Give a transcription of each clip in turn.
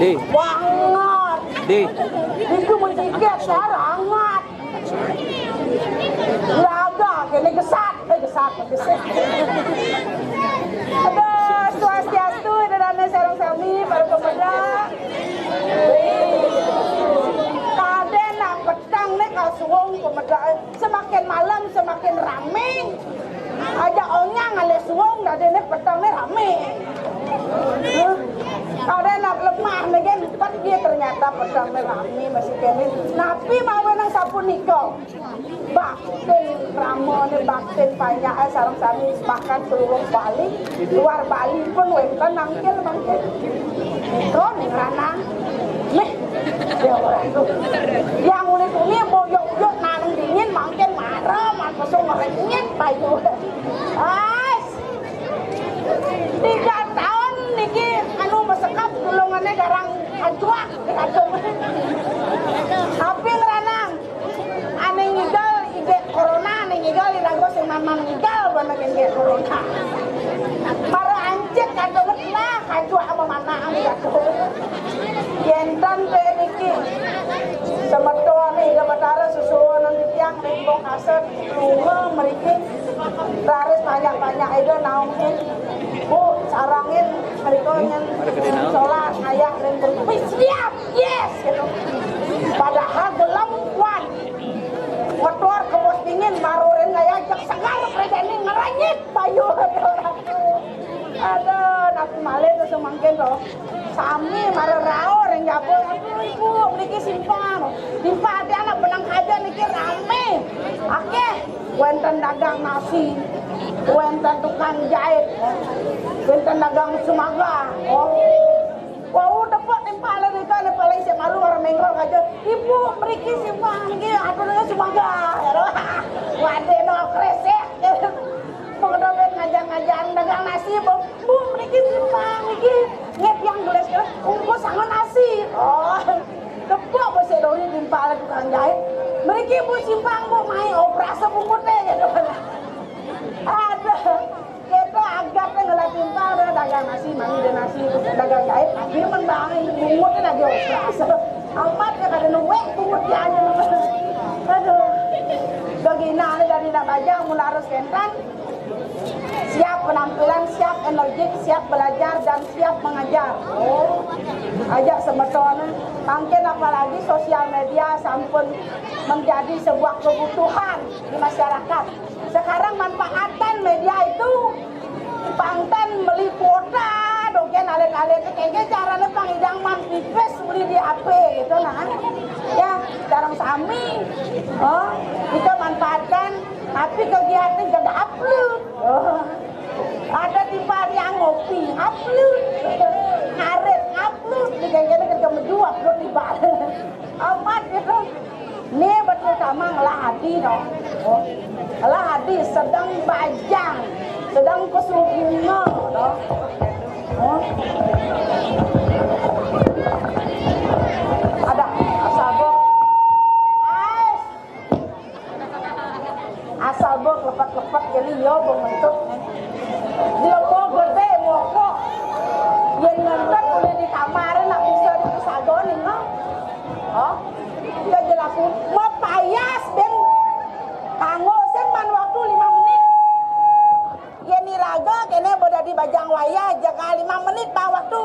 Di. Banget. Di. Itu menjigat sarangat. Laga, kene gesat. Aduh, swastiastu, Dana sareng sami para pemuda. Kaden nak petang nih kasuung pemuda. Semakin malam semakin rame. Aja onyang ale suung dadene petang nih rame. Kaden nak lemah nih empat dia ternyata petang nih rame masih kene. Napi mau nang sapunika. Bakten ramone bakten banyak sareng sami bahkan seluruh Bali, luar Bali pun wenten nangkil mangkil. Itu ning ranang. Nih, dia orang itu. Yang ulit ini boyok-boyok nang dingin mangkil marah, kosong ngerenyet bayu. As. 3 tahun niki anu mesekap gulungannya garang ajuak dikadung. Tapi ngeranang. Ane ngidal ide corona, ane ngidal ilang sing mamang ngidal bana ide corona. Para anjek kadung lah ajuak sama mana ane kadung. Yentan teh niki semetua nih kebatara susuan nanti tiang nembong aset lunga meriki taris banyak-banyak itu naungin bu sarangin merikonya sholat ayah dan berkumpul siap yes gitu padahal gelem kuat motor ke bos dingin marurin gaya jak segar kerjaan ngeranyit bayu aduh nak malih tuh semangkin loh sami marah yang jabul ibu niki simpang di anak benang aja niki rame akeh wenten dagang nasi wenten tukang jahit wenten dagang sumaga wah dapat timpal niki ane paling saya malu orang mengrol aja ibu mriki simpang niki aturnya sumaga wade no kresek pengedomen ngajang-ngajang dagang nasi bu mriki simpang niki nget yang gelas ungkus sama nasi tepuk bose doi timpal tukang jahit mriki bu simpang bu main operasi bungkutnya gitu ada kita agaknya ngelat timpal dagang nasi mami dan nasi dagang jahit tapi menbangin bungkutnya lagi operasi amat ya kada nuwek bungkutnya aja aduh begina dari nak bajang mula harus kentan siap penampilan, siap energik, siap belajar dan siap mengajar. Ajak semetona. Mungkin apalagi sosial media sampun menjadi sebuah kebutuhan di masyarakat. Sekarang manfaatan media itu pangtan beli kuota, dogen alit-alit kayaknya caranya pangidang manifest beli di HP gitu nah. Ya, jarang sami. Kita manfaatkan tapi kegiatan jangan upload. Ada tipe yang ngopi upload, ngaret upload, kayaknya kerja menjual upload di balik. Amat gitu. Ini betul sama ngelah hadi dong. Ngelah hadi sedang bajang, sedang keselubungan dong. Ada asal bok lepat-lepat jadi yo bentuk dia mau gede mau kok yang nonton boleh di kamar nak bisa di sagon ini dia jelaku mau payas dan kanggo seman waktu 5 menit yang niraga kene boda di bajang waya jaga 5 menit pak waktu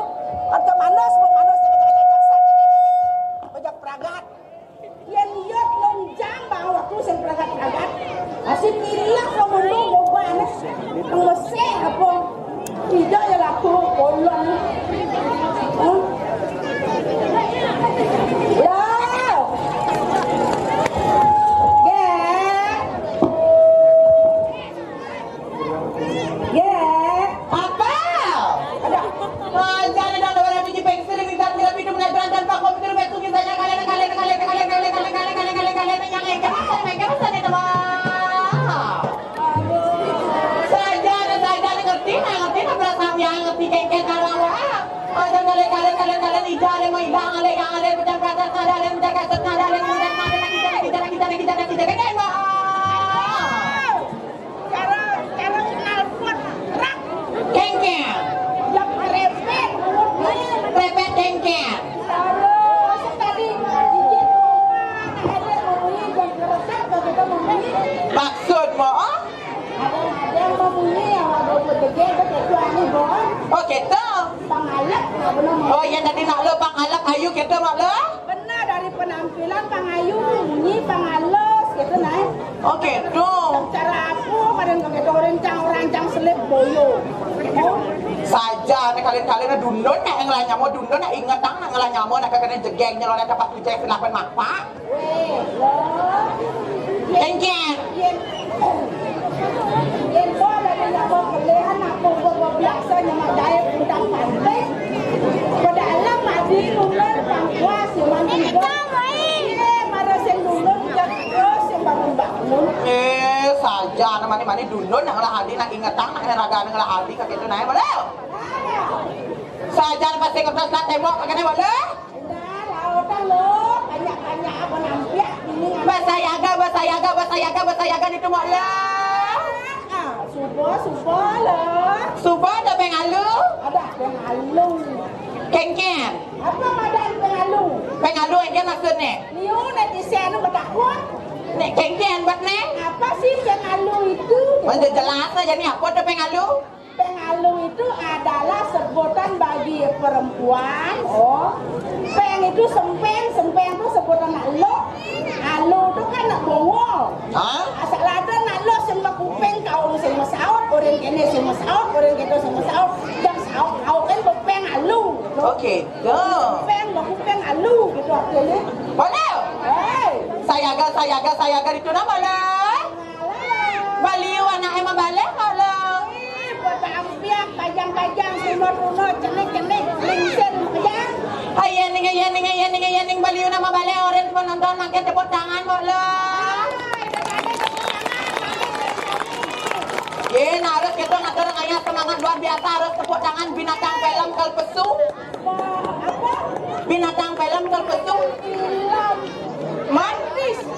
ke manos bajak pragat yang yot lonjang bang waktu sen pragat asik pilih kamu dulu banget ngeseh apa tidak ya laku bolong benar. Oh iya tadi nak lo pangalap ayu gitu mak lo? Benar dari penampilan pangayu, bunyi pangalus gitu nah. Oh gitu. Cara aku kadang begitu rancang selip boyo. Oh. Saja nih kalian dundun nih ngelanya mau dundun nih inget tang ngelanya mau nak kena jegengnya lo dapat tujuh kenapa mapa? Weh, lo. Kenceng. Yen ko dari nabo kuliah aku biasa nyamak daya udang pantai. Pada alam madi lunar pangkuas yang mandi iya marah yang lunar terus yang bangun-bangun. Saja mani dundun yang lah hadi nak inget tang nak raga yang lah hadi kayak gitu naik boleh. Saja pasti kertas lah tembok kayak gitu boleh. Dah lautan lo banyak-banyak apa nampiak ini. Bahasa yaga itu boleh. Subuh lah. Subuh ada pengalu? Ada pengalu. Kengken. Apa ada pengalu? Pengalu aja maksudnya. Liu netizen bertakut. Nek kengken buat nek. Apa sih pengalu itu? Masa jelas aja nih apa tuh pengalu? Pengalu itu adalah sebutan bagi perempuan. Oh, peng itu sempeng itu sebutan nak lo. Alu itu kan nak bongol. Hah? Asal ada nak lo sembah kupeng kau sing masaut, orang kene sing masaut, orang gitu sing masaut. Jam saut kau kan bepeng alu. Oke, go. Peng kupeng alu gitu artinya. Boleh? Hey, Sayaga itu nama lah. Baliu anak emang balik kalau. Ampiak, pajang-pajang, sunod-sunod, cenik-cenik, lingsen, pajang. Ayaning baliu nama balik orang penonton makin tepuk tangan boleh. Harus kita ngatur ngaya semangat luar biasa harus tepuk tangan binatang film kalpesu. Apa? Binatang film kalpesu. Film.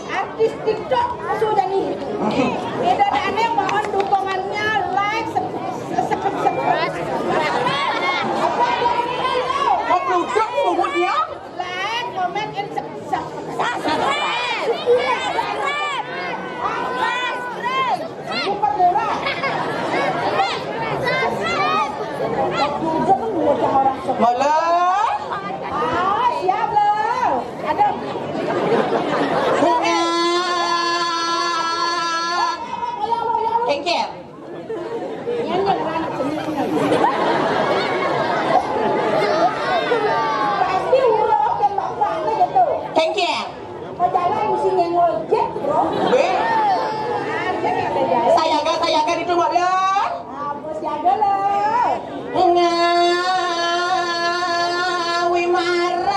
Artis TikTok sudah nih. Ibu Dan Anak mohon dukungannya, like, subscribe. Apa Mau produk umumnya? like, comment, and subscribe. Bukan murah. Boleh. Siap loh. Ada. Kengker. Pasti urut dan bapaknya gitu. Kengker. Mau jalan mesti ngojek, bro. Sayaga itu boleh. Bos jaga loh. Ngawi marah.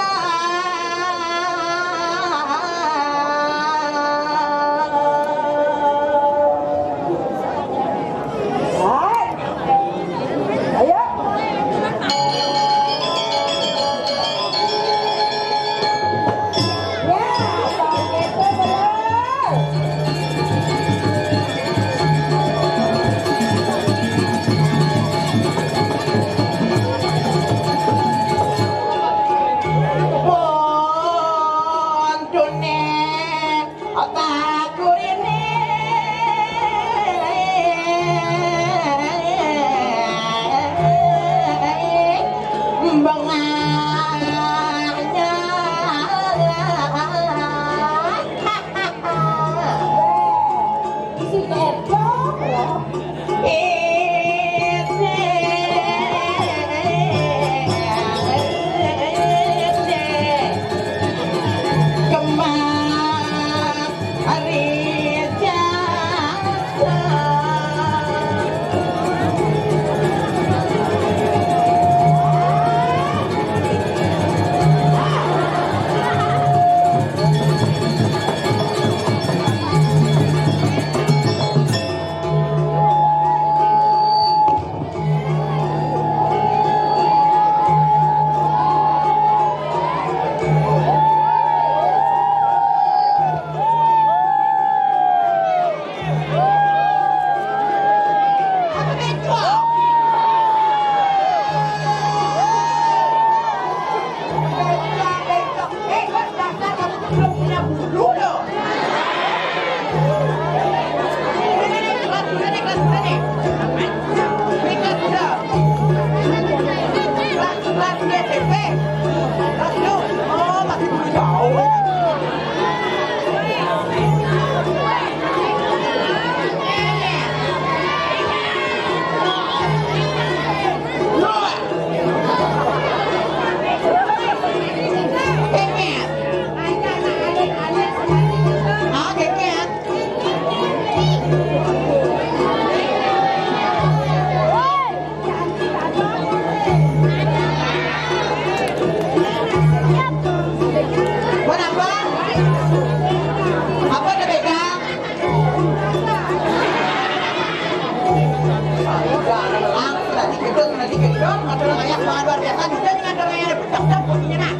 nanti ke dong, ada layak luar biasa juga dengan ada yang petak-petak bunyinya nak.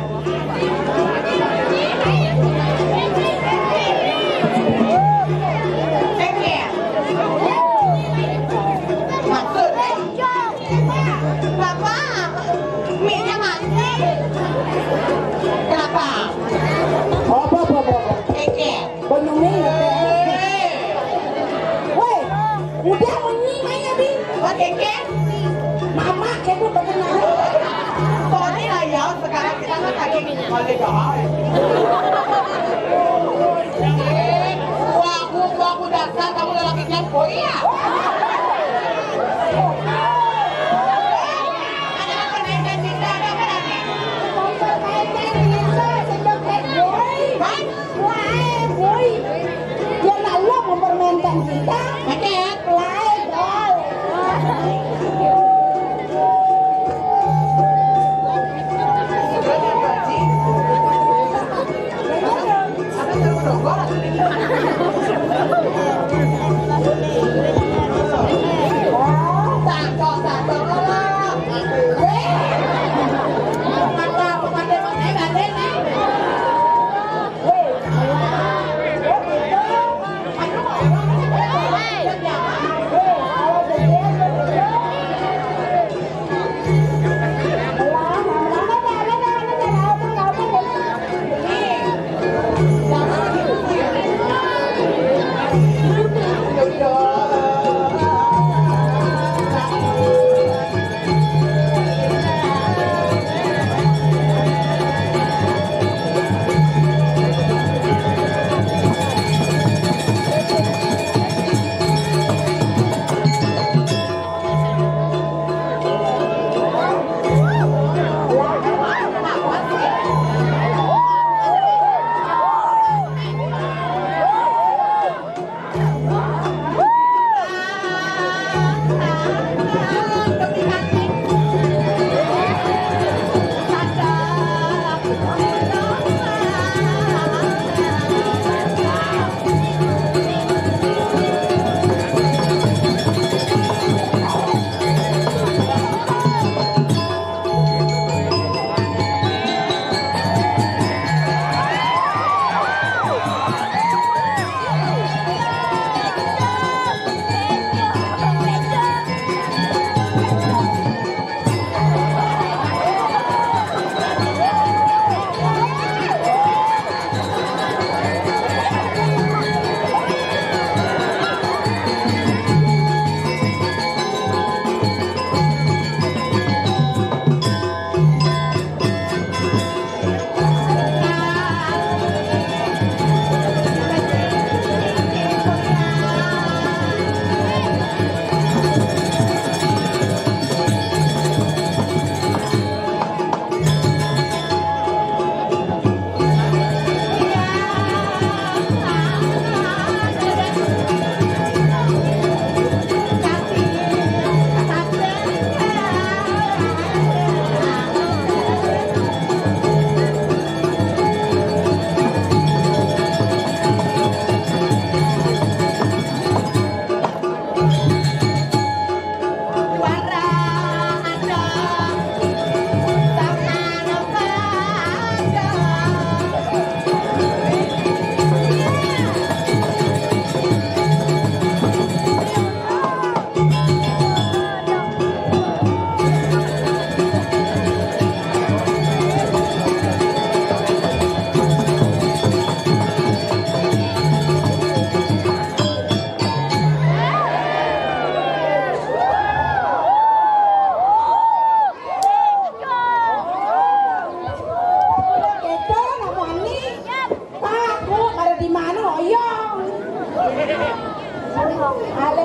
Maksud, Bapak, mie-nya mati. Kenapa? Apa? Keket. Banyunya ya teh. Woi, udah menyimanya bi. Oh, keket? Mama kamu bagaimana? Soalnya lah ya, sekarang kita nggak lagi oleh jalan. Aku dasar kamu lelaki kepo ya. Ada apa dengan cinta ada apa lagi? Boy, dia lalu mempermainkan kita. Keket. Playboy.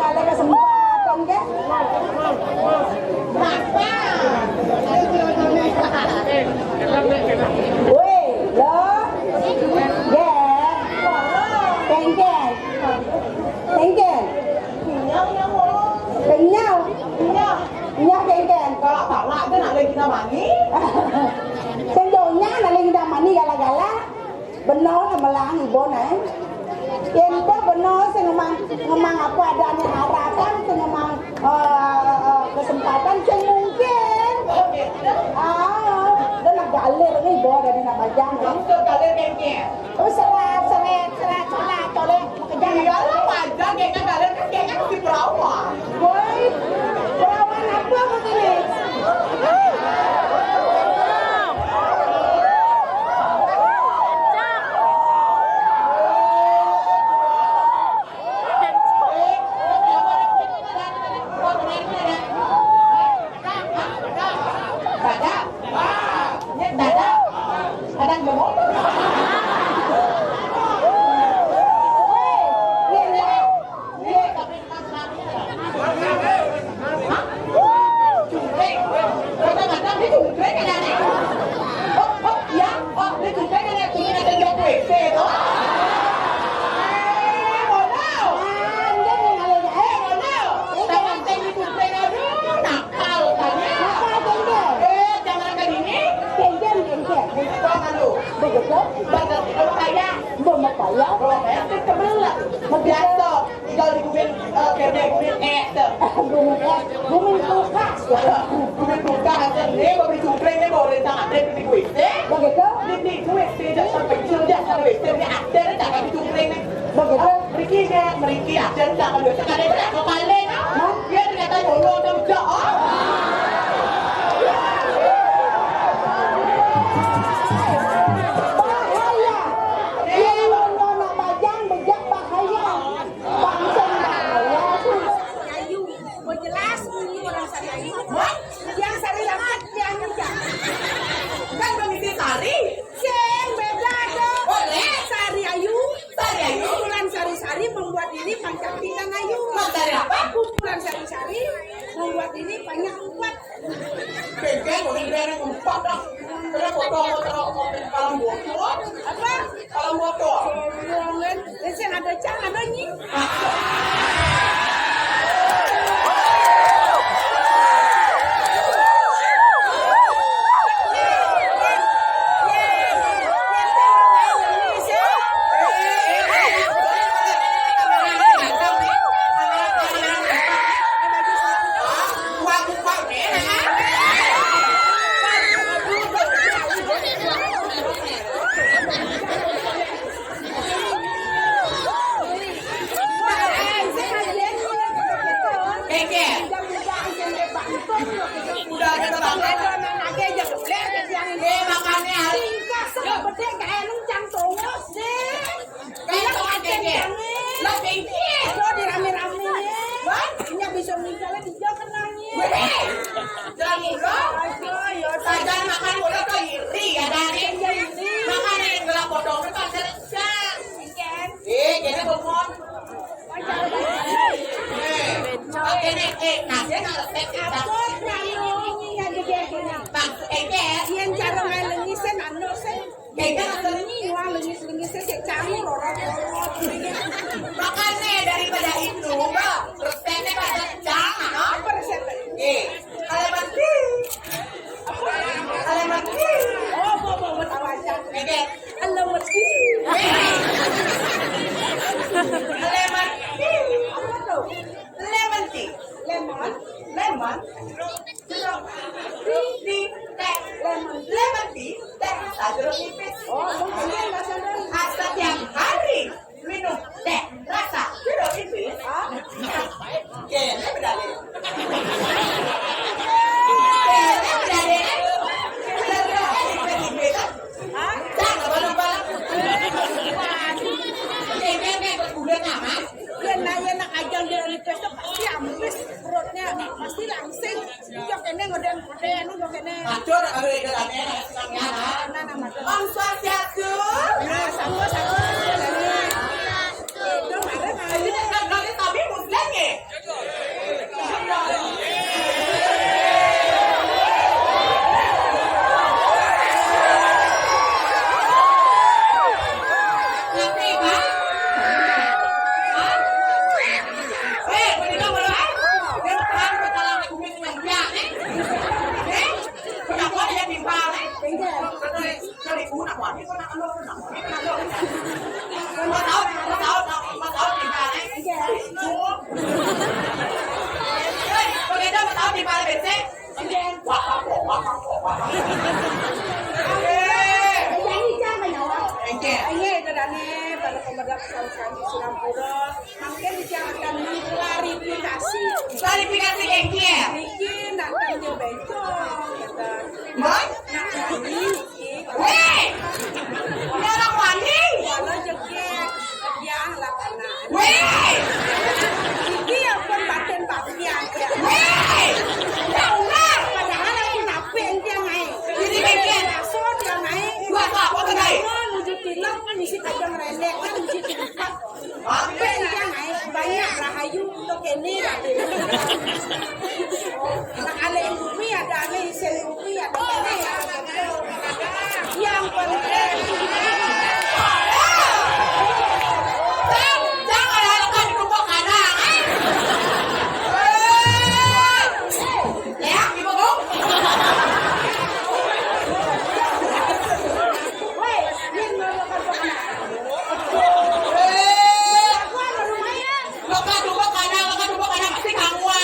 Ada kesempatan ke? Wih, lo, kengken, kenyal, kengken. Kalau tak nak tu nak lagi kita mani. Sendonya nak lagi kita mani gala-gala. Benar nama lang ibu nih. Yang benar sengemang apa adanya harapan, sengemang kesempatan, mungkin hasil. Bumi kulkas. Bumi kulkas hasil ni, bumi cungkring ni boleh sangat deh di WC. Begitu? Di WC dah sampai sudah sampai WC ni ada tak di cungkring ni. Begitu? Meriki ada tak ada sekali berapa kali? Dia ternyata nyolong dan tak. Membuat ini pancapitan ayu. Kumpulan sari-sari membuat ini banyak empat. Bengkel boleh dari empat dah. Kalau foto kalau motor. Apa? Kalau motor. Ngomongin, lesen ada cang ada nyi. Makanya daripada itu, resepnya pada jangan. Apa resepnya? Halaman Oh, tahu aja. Halaman lemon tea dan jeruk nipis. Setiap hari minum teh rasa jeruk nipis. Kayaknya berdalih. Jangan balap-balap. Kayaknya udah nyaman. Enak aja jeruk nipis itu pasti habis perutnya, pasti langsing. Jok ini ngoden, jok ini. Matur kalau itu aneh, Om Swastiastu. Sama. Itu Nanti tapi muslim ya. Klarifikasi engkel. bikin nanti bencong kata. Mon? Weh! Orang wani? Walau jegek yang lakonan. Weh! Ini yang pembatin bagian. Weh! Jangan! Padahal aku napeng dia naik. Jadi engkel. So dia naik. Gua apa tuh naik? Menuju tilang kan isi tajam rendek kan isi tempat. Napeng dia naik banyak rahayu untuk ini. Anak ada yang bumi ada aneh isi bumi ada ini. Yang penting. Jangan lakukan rumput kadang. Ya, ibu dong. Woi, ini melakukan pekerjaan. Lakukan rumput kadang pasti kamu.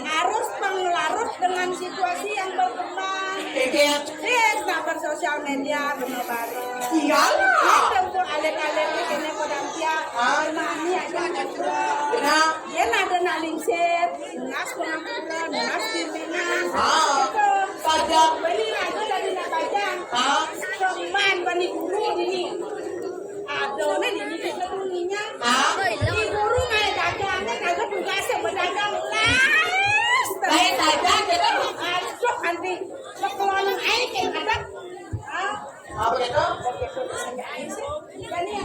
harus pengelarut dengan situasi yang berkembang. Bersosial media benar bareng. Iyalah. Untuk alit-alit ini kodamtia. Mami aja ada dua. Dia ada nak lingset, nas pengampulan, nas pimpinan. Pajak. Beli aja dari nak pajak. Teman bani guru ini. Ada nih ini kita dulunya. Di guru nggak dagangnya kagak tugasnya berdagang las. Kayak dagang kita masuk nanti sekolah air ada. Apa itu? Jadi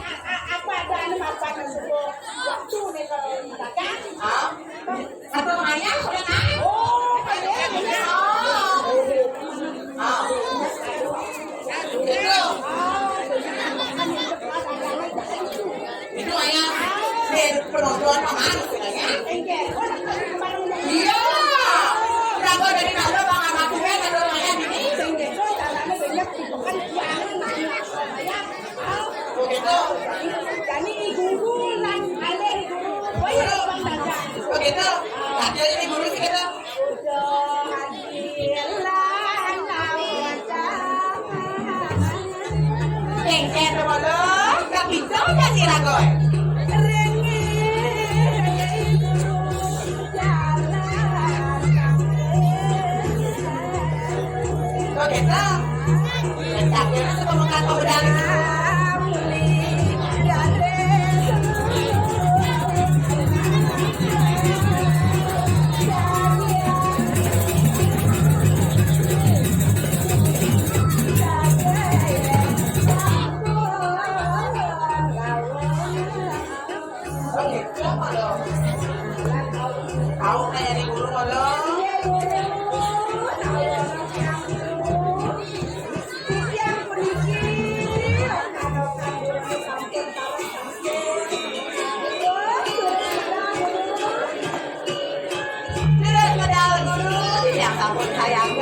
apa ada apa tersebut waktu nih kalau dagang? Atau ayam sudah naik? Oh, ayam. Itu ayam penonton mana sebenarnya? Iya, berapa ragoy. Oke, tak. Tapi itu ngomong kata udah. Kau kayak di guru malam. Yang takut sayang.